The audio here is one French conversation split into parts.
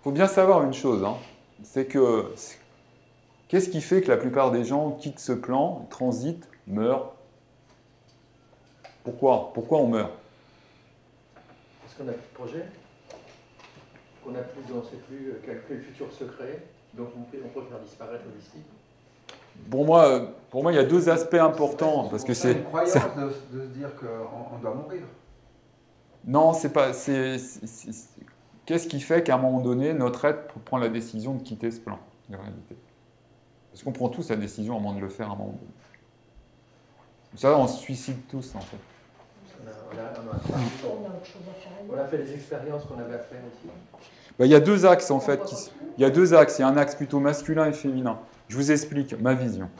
faut bien savoir une chose, hein, c'est que qu'est-ce qui fait que la plupart des gens quittent ce plan, transitent, meurent? Pourquoi? Pourquoi on meurt? Parce qu'on n'a plus de projet, qu'on n'a plus, on ne sait plus quel futur secret, donc on peut faire disparaître d'ici. Pour moi, il y a deux aspects importants, parce que c'est c'est une croyance de se dire qu'on doit mourir. non, c'est pas. Qu'est-ce qui fait qu'à un moment donné, notre être prend la décision de quitter ce plan de réalité? Parce qu'on prend tous la décision à un moment de le faire à un moment donné. Vous savez, on se suicide tous, en fait. On a fait les expériences qu'on avait à faire ici. Il y a deux axes, en fait. Il y a deux axes. Il y a un axe plutôt masculin et féminin. Je vous explique ma vision.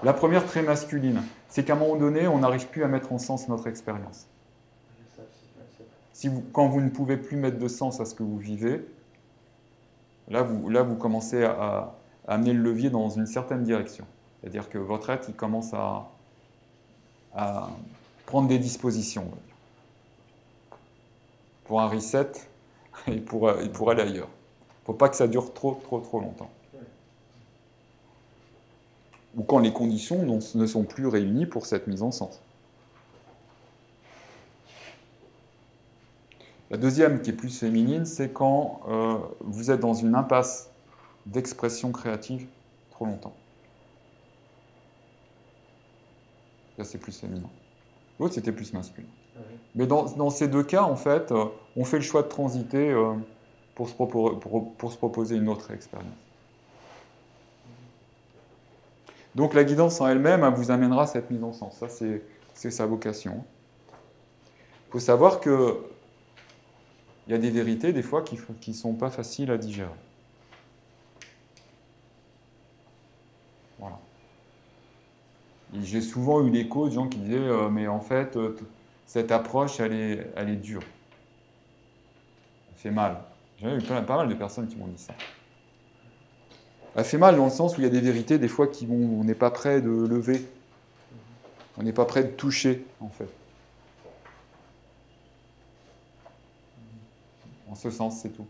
La première, très masculine, c'est qu'à un moment donné, on n'arrive plus à mettre en sens notre expérience. Quand vous ne pouvez plus mettre de sens à ce que vous vivez, là vous commencez à amener le levier dans une certaine direction. C'est-à-dire que votre être, il commence à prendre des dispositions pour un reset et pour aller ailleurs. Il ne faut pas que ça dure trop longtemps. Ou quand les conditions ne sont plus réunies pour cette mise en sens. La deuxième, qui est plus féminine, c'est quand vous êtes dans une impasse d'expression créative trop longtemps. Là, c'est plus féminin. L'autre, c'était plus masculin. Mais dans ces deux cas, en fait, on fait le choix de transiter pour se proposer une autre expérience. Donc la guidance en elle-même, elle vous amènera cette mise en sens. Ça, c'est sa vocation. Il faut savoir que il y a des vérités, des fois, qui ne sont pas faciles à digérer. Voilà. J'ai souvent eu l'écho de gens qui disaient mais en fait, cette approche, elle est dure. Elle fait mal. J'ai eu pas mal de personnes qui m'ont dit ça. Elle fait mal dans le sens où il y a des vérités, des fois, on n'est pas prêt de lever. On n'est pas prêt de toucher, en fait. En ce sens, c'est tout.